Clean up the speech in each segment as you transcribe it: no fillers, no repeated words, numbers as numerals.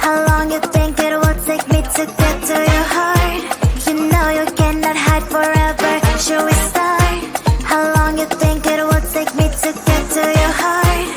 How long you think it will take me to get to your heart? You know you cannot hide forever. Should we start? How long you think it will take me to get to your heart?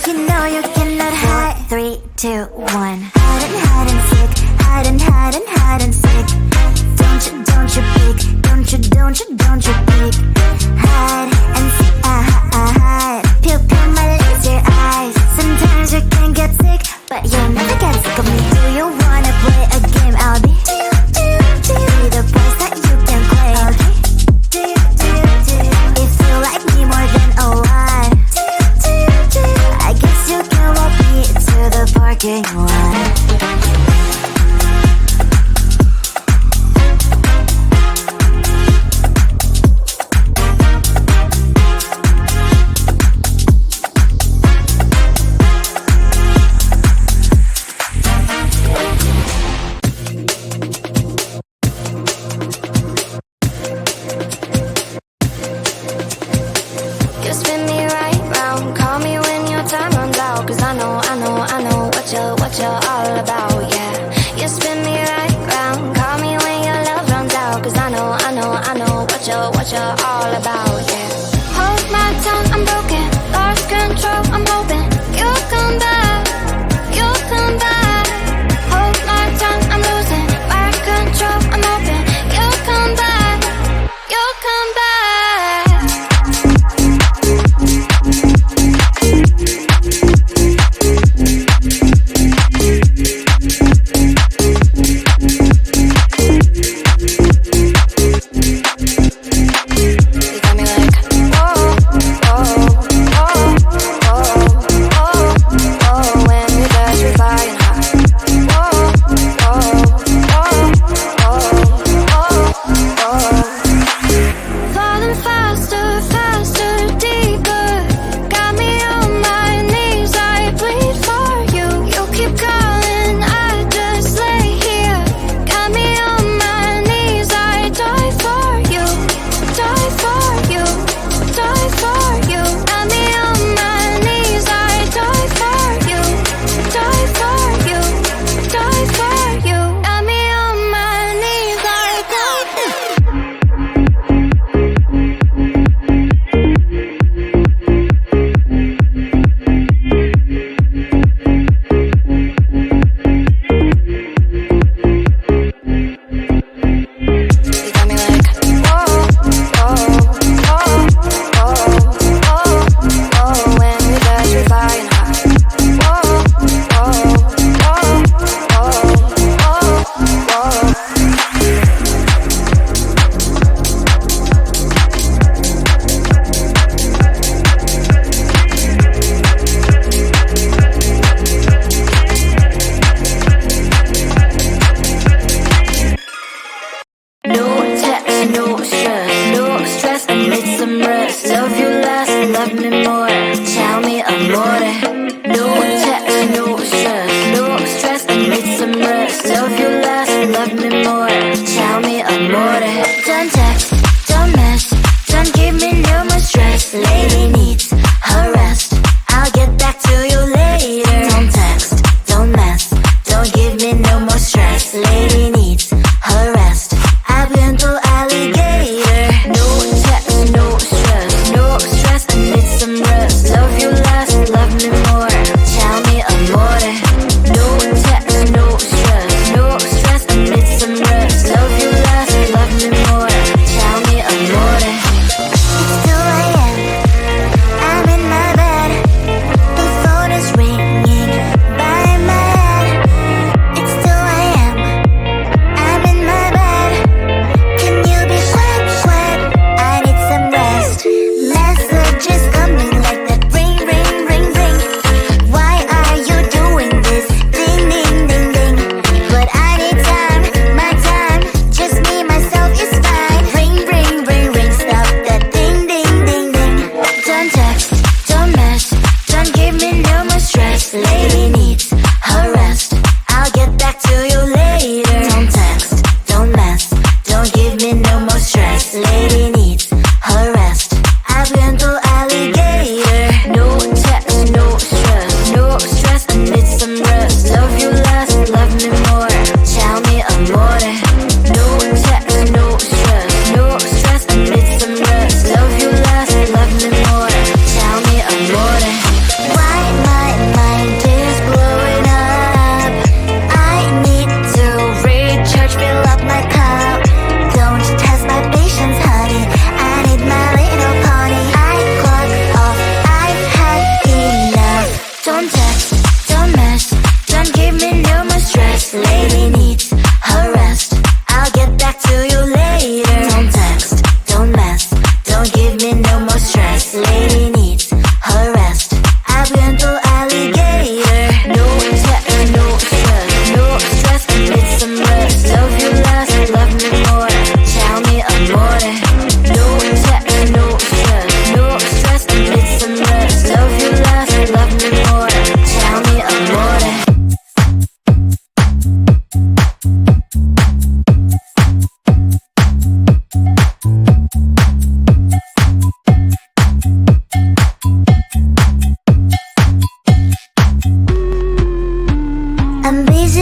You know you cannot hide. 4, 3, 2, 1. Hide and seek. Hide and seek. Don't you peek. Don't you peek. Hide and seek. Hide. Pupil my laser eyes. Sometimes you can get sick, but you'll never get sick of me. Do you wanna play a game? I'll be the place that you can play. If you like me more than a lot, I guess you can walk me to the parking lot. You spin me right round, call me when your time runs out. Cause I know what you're all about, yeah. You spin me right round, call me when your love runs out. Cause I know what you're all about, yeah. Hold my tongue, I'm broken, lost control, I'm hoping you'll come back, you'll come back. Hold my tongue, I'm losing my control, I'm hoping you'll come back, you'll come back.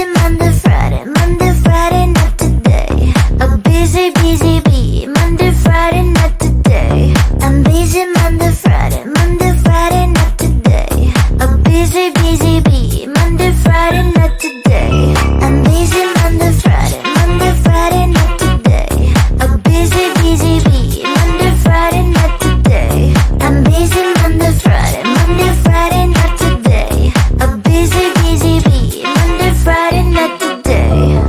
busy Monday, Friday, Monday, Friday, not today. A busy, busy bee, Monday, Friday, not today. I'm busy Monday, Friday, Monday, Friday, not today. A busy, busy bee, Monday, Friday, not today. I'm busy Monday, Friday, Monday, Friday, not today. A busy, busy bee, Monday, Friday, not today. I'm busy Monday, Friday, Monday, Friday, not today. A busy, busy bee, Monday, Friday, not today.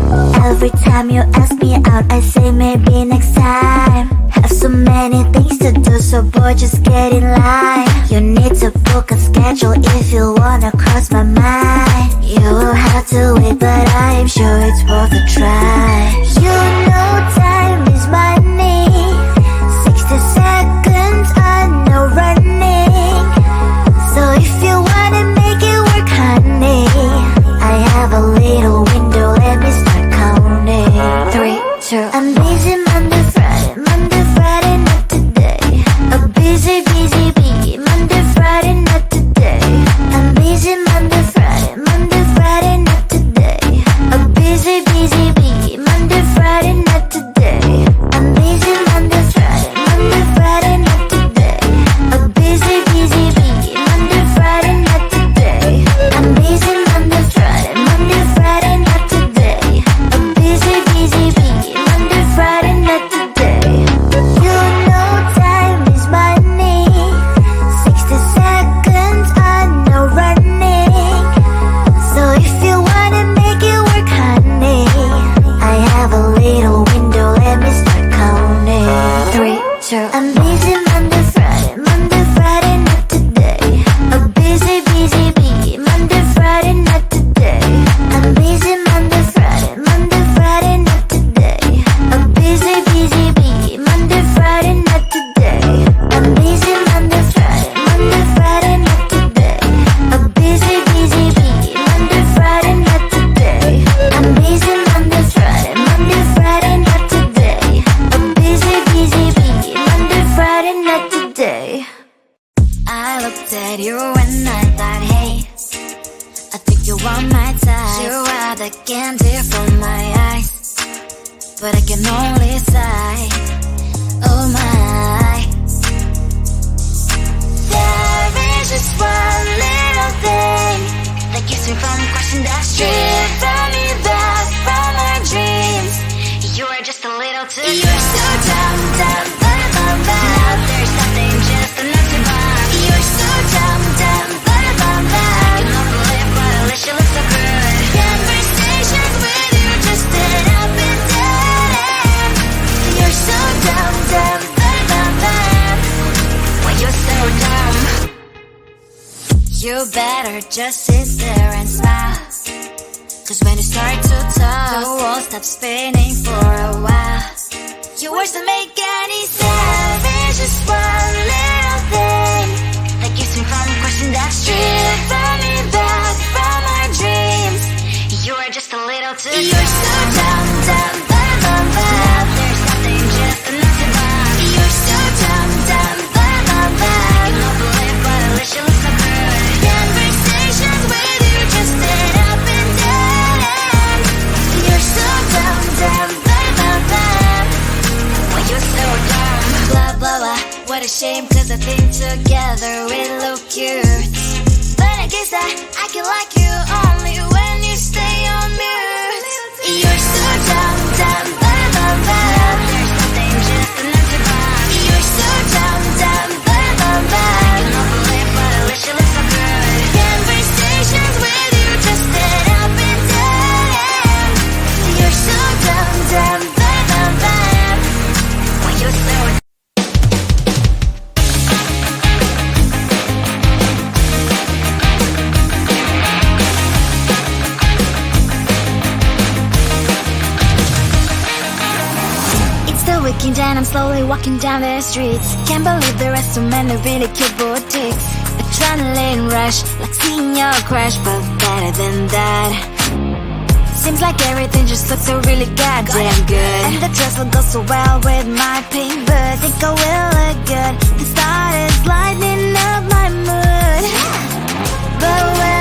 Every time you ask me out, I say maybe next time. Have so many things to do, so boy, just get in line. You need to book a schedule if you wanna cross my mind. You will have to wait, but I am sure it's worth a try. You know time is money. 60 seconds on no running. So if you wanna make it work, honey, I have a little window, let me start counting. 3, 2, I'm busy Monday, Friday, Monday, Friday, not today. A busy, busy bee, Monday, Friday, not today. I'm busy Monday, Friday, Monday, Friday, not today. A busy, busy bee, Monday, Friday, not today. I'm busy Monday, Friday, Monday, Friday, not today. A busy, busy bee, Monday, Friday, not today. I'm busy Monday, Friday, Monday, Friday, not today. A busy, busy bee, Monday, Friday, not today. You know time is money. 60 seconds on no running. So if you wanna make it work, honey, I have a little window, let me start counting. 3, 2, I'm busy Monday, Friday, Monday, Friday, not today. A busy, busy bee, Monday, Friday, not today. I'm busy Monday, Friday, Monday, Friday, not today. A busy, busy bee, Monday, Friday, not today. I'm busy Monday, Friday, Monday, Friday, not today. A busy, busy bee, Monday, Friday, not today. I'm busy Monday, Friday, Monday, Friday, not today. A busy, busy bee, Monday, Friday, not today. I looked at you and I thought, hey, I think you are my type. You are the candy from my eyes, but I can only sigh. Oh my. There is just one little thing that keeps me from crossing that street. From me back from our dreams. You are just a little too good. You're so dumb, dumb, but now there's nothing, just enough to buy. You're so dumb, dumb, but I can not believe what at least you look so good. Conversations with you just end up in dead end. You're so dumb, dumb, but why you're so dumb? You better just sit there and smile, 'cause when you start to talk, the world stops spinning for a while. Your words don't make any sense. There's just one little thing that keeps me from crossing that street. From me back from our dreams. You are just a little too good. You're so dumb, dumb, but now there's nothing, just enough to buy. You're so dumb, dumb, but I can not believe what at least you look so good. Conversations with you just end up in dead end. You're so dumb, dumb, but why you're so dumb? Blah, blah, blah, what a shame, 'cause I think together we look cute. But I guess that I can like you only when you stay on mute. You're so dumb, dumb, but there's nothing, just enough to buy. You're so dumb, dumb, but I cannot believe what at least you look so good. Conversations with you just end up in dead end. You're so dumb, dumb, but why you're so dumb? Weekend and I'm slowly walking down the streets. Can't believe there are so many really cute boutiques. Adrenaline rush, like seeing your crush, but better than that. Seems like everything just looks so really goddamn good. And the dress will go so well with my pink boots. Think I will look good. The start is lighting up my mood. But when